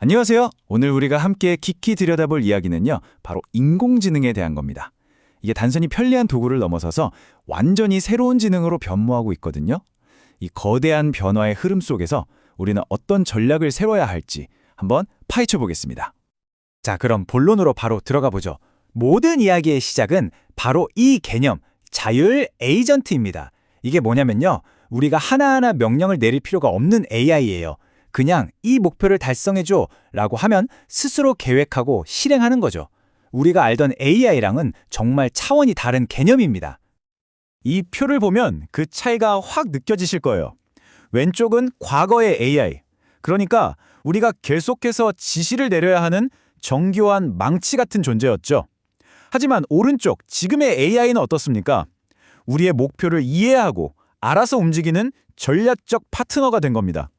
안녕하세요. 오늘 우리가 함께 깊이 들여다볼 이야기는요, 바로 인공지능에 대한 겁니다. 이게 단순히 편리한 도구를 넘어서서 완전히 새로운 지능으로 변모하고 있거든요. 이 거대한 변화의 흐름 속에서 우리는 어떤 전략을 세워야 할지 한번 파헤쳐 보겠습니다. 자, 그럼 본론으로 바로 들어가 보죠. 모든 이야기의 시작은 바로 이 개념, 자율 에이전트입니다. 이게 뭐냐면요, 우리가 하나하나 명령을 내릴 필요가 없는 AI예요. 그냥 이 목표를 달성해줘 라고 하면 스스로 계획하고 실행하는 거죠. 우리가 알던 AI랑은 정말 차원이 다른 개념입니다. 이 표를 보면 그 차이가 확 느껴지실 거예요. 왼쪽은 과거의 AI, 그러니까 우리가 계속해서 지시를 내려야 하는 정교한 망치 같은 존재였죠. 하지만 오른쪽, 지금의 AI는 어떻습니까? 우리의 목표를 이해하고 알아서 움직이는 전략적 파트너가 된 겁니다.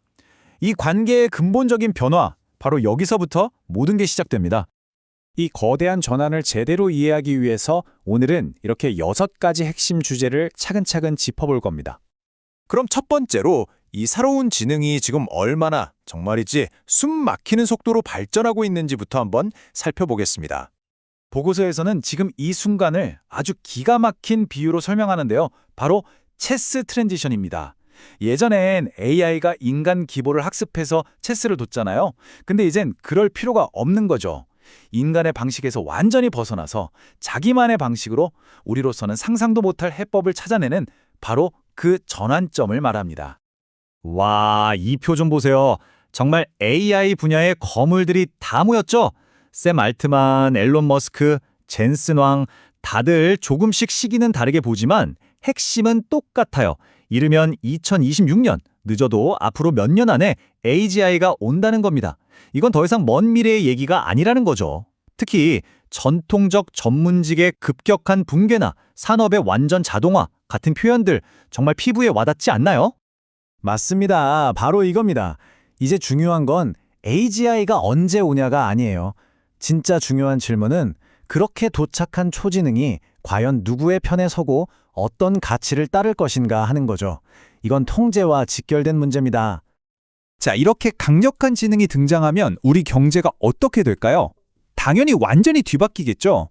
이 관계의 근본적인 변화, 바로 여기서부터 모든 게 시작됩니다. 이 거대한 전환을 제대로 이해하기 위해서 오늘은 이렇게 6가지 핵심 주제를 차근차근 짚어볼 겁니다. 그럼 첫 번째로 이 새로운 지능이 지금 얼마나 정말이지 숨 막히는 속도로 발전하고 있는지부터 한번 살펴보겠습니다. 보고서에서는 지금 이 순간을 아주 기가 막힌 비유로 설명하는데요. 바로 체스 트랜지션입니다. 예전엔 AI가 인간 기보를 학습해서 체스를 뒀잖아요. 근데 이젠 그럴 필요가 없는 거죠. 인간의 방식에서 완전히 벗어나서 자기만의 방식으로 우리로서는 상상도 못할 해법을 찾아내는 바로 그 전환점을 말합니다. 와, 이 표 좀 보세요. 정말 AI 분야의 거물들이 다 모였죠? 샘 알트만, 앨런 머스크, 젠슨 왕, 다들 조금씩 시기는 다르게 보지만 핵심은 똑같아요. 이르면 2026년, 늦어도 앞으로 몇 년 안에 AGI가 온다는 겁니다. 이건 더 이상 먼 미래의 얘기가 아니라는 거죠. 특히 전통적 전문직의 급격한 붕괴나 산업의 완전 자동화 같은 표현들 정말 피부에 와닿지 않나요? 맞습니다. 바로 이겁니다. 이제 중요한 건 AGI가 언제 오냐가 아니에요. 진짜 중요한 질문은 그렇게 도착한 초지능이 과연 누구의 편에 서고 어떤 가치를 따를 것인가 하는 거죠. 이건 통제와 직결된 문제입니다. 자, 이렇게 강력한 지능이 등장하면 우리 경제가 어떻게 될까요? 당연히 완전히 뒤바뀌겠죠.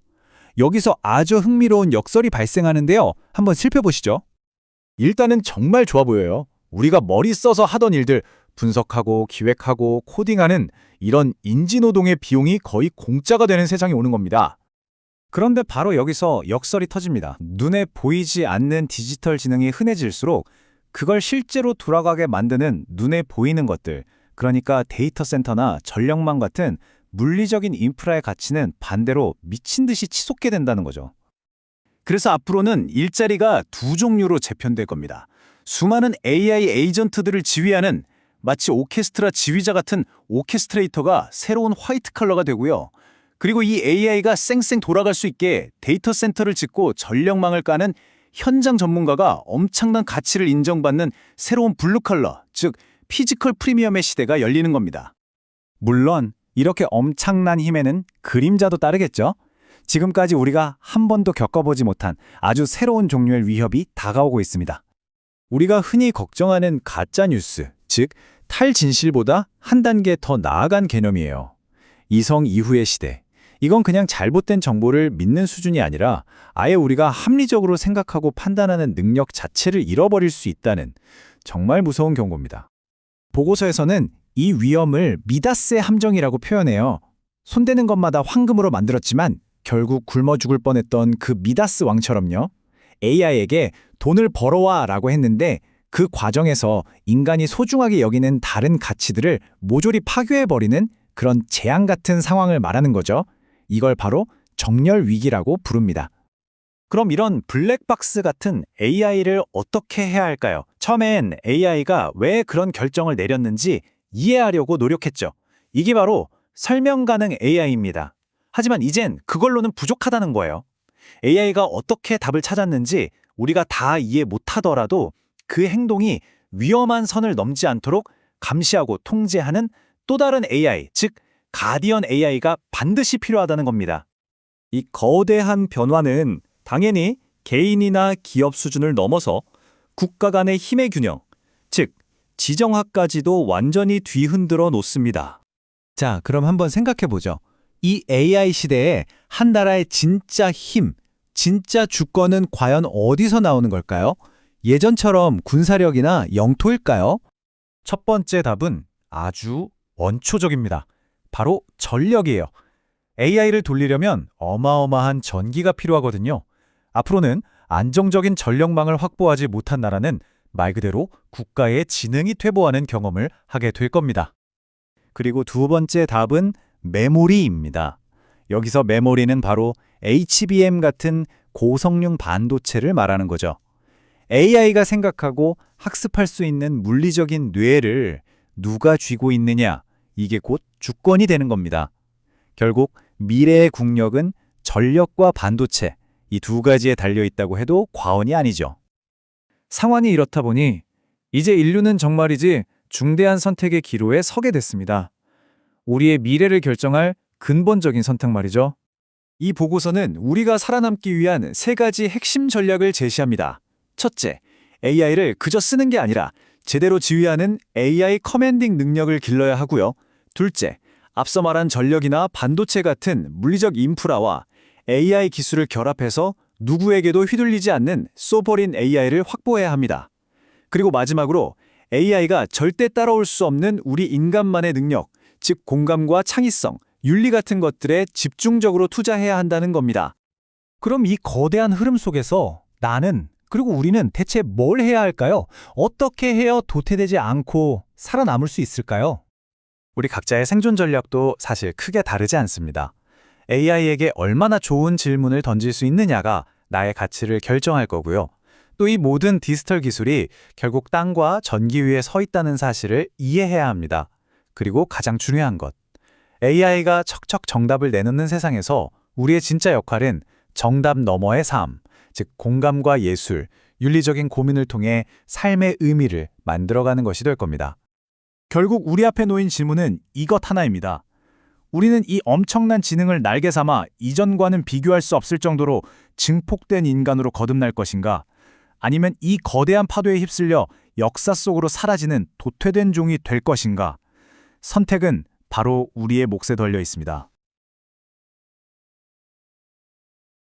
여기서 아주 흥미로운 역설이 발생하는데요. 한번 살펴보시죠. 일단은 정말 좋아 보여요. 우리가 머리 써서 하던 일들 분석하고 기획하고 코딩하는 이런 인지노동의 비용이 거의 공짜가 되는 세상이 오는 겁니다. 그런데 바로 여기서 역설이 터집니다. 눈에 보이지 않는 디지털 지능이 흔해질수록 그걸 실제로 돌아가게 만드는 눈에 보이는 것들, 그러니까 데이터 센터나 전력망 같은 물리적인 인프라의 가치는 반대로 미친 듯이 치솟게 된다는 거죠. 그래서 앞으로는 일자리가 두 종류로 재편될 겁니다. 수많은 AI 에이전트들을 지휘하는 마치 오케스트라 지휘자 같은 오케스트레이터가 새로운 화이트 칼러가 되고요. 그리고 이 AI가 쌩쌩 돌아갈 수 있게 데이터 센터를 짓고 전력망을 까는 현장 전문가가 엄청난 가치를 인정받는 새로운 블루 칼러, 즉 피지컬 프리미엄의 시대가 열리는 겁니다. 물론 이렇게 엄청난 힘에는 그림자도 따르겠죠. 지금까지 우리가 한 번도 겪어보지 못한 아주 새로운 종류의 위협이 다가오고 있습니다. 우리가 흔히 걱정하는 가짜 뉴스, 즉 탈진실보다 한 단계 더 나아간 개념이에요. 이성 이후의 시대. 이건 그냥 잘못된 정보를 믿는 수준이 아니라 아예 우리가 합리적으로 생각하고 판단하는 능력 자체를 잃어버릴 수 있다는 정말 무서운 경고입니다. 보고서에서는 이 위험을 미다스의 함정이라고 표현해요. 손대는 것마다 황금으로 만들었지만 결국 굶어 죽을 뻔했던 그 미다스 왕처럼요. AI에게 돈을 벌어와 라고 했는데 그 과정에서 인간이 소중하게 여기는 다른 가치들을 모조리 파괴해버리는 그런 재앙 같은 상황을 말하는 거죠. 이걸 바로 정렬 위기라고 부릅니다. 그럼 이런 블랙박스 같은 AI를 어떻게 해야 할까요? 처음엔 AI가 왜 그런 결정을 내렸는지 이해하려고 노력했죠. 이게 바로 설명 가능 AI입니다. 하지만 이젠 그걸로는 부족하다는 거예요. AI가 어떻게 답을 찾았는지 우리가 다 이해 못하더라도 그 행동이 위험한 선을 넘지 않도록 감시하고 통제하는 또 다른 AI, 즉 가디언 AI가 반드시 필요하다는 겁니다. 이 거대한 변화는 당연히 개인이나 기업 수준을 넘어서 국가 간의 힘의 균형, 즉 지정학까지도 완전히 뒤흔들어 놓습니다. 자, 그럼 한번 생각해 보죠. 이 AI 시대에 한 나라의 진짜 힘, 진짜 주권은 과연 어디서 나오는 걸까요? 예전처럼 군사력이나 영토일까요? 첫 번째 답은 아주 원초적입니다. 바로 전력이에요. AI를 돌리려면 어마어마한 전기가 필요하거든요. 앞으로는 안정적인 전력망을 확보하지 못한 나라는 말 그대로 국가의 지능이 퇴보하는 경험을 하게 될 겁니다. 그리고 두 번째 답은 메모리입니다. 여기서 메모리는 바로 HBM 같은 고성능 반도체를 말하는 거죠. AI가 생각하고 학습할 수 있는 물리적인 뇌를 누가 쥐고 있느냐, 이게 곧 주권이 되는 겁니다. 결국 미래의 국력은 전력과 반도체, 이 두 가지에 달려있다고 해도 과언이 아니죠. 상황이 이렇다 보니 이제 인류는 정말이지 중대한 선택의 기로에 서게 됐습니다. 우리의 미래를 결정할 근본적인 선택 말이죠. 이 보고서는 우리가 살아남기 위한 세 가지 핵심 전략을 제시합니다. 첫째, AI를 그저 쓰는 게 아니라 제대로 지휘하는 AI 커맨딩 능력을 길러야 하고요. 둘째, 앞서 말한 전력이나 반도체 같은 물리적 인프라와 AI 기술을 결합해서 누구에게도 휘둘리지 않는 소버린 AI를 확보해야 합니다. 그리고 마지막으로 AI가 절대 따라올 수 없는 우리 인간만의 능력, 즉 공감과 창의성, 윤리 같은 것들에 집중적으로 투자해야 한다는 겁니다. 그럼 이 거대한 흐름 속에서 나는, 그리고 우리는 대체 뭘 해야 할까요? 어떻게 해야 도태되지 않고 살아남을 수 있을까요? 우리 각자의 생존 전략도 사실 크게 다르지 않습니다. AI에게 얼마나 좋은 질문을 던질 수 있느냐가 나의 가치를 결정할 거고요. 또 이 모든 디지털 기술이 결국 땅과 전기 위에 서 있다는 사실을 이해해야 합니다. 그리고 가장 중요한 것, AI가 척척 정답을 내놓는 세상에서 우리의 진짜 역할은 정답 너머의 삶, 즉 공감과 예술, 윤리적인 고민을 통해 삶의 의미를 만들어가는 것이 될 겁니다. 결국 우리 앞에 놓인 질문은 이것 하나입니다. 우리는 이 엄청난 지능을 날개 삼아 이전과는 비교할 수 없을 정도로 증폭된 인간으로 거듭날 것인가? 아니면 이 거대한 파도에 휩쓸려 역사 속으로 사라지는 도태된 종이 될 것인가? 선택은 바로 우리의 몫에 달려 있습니다.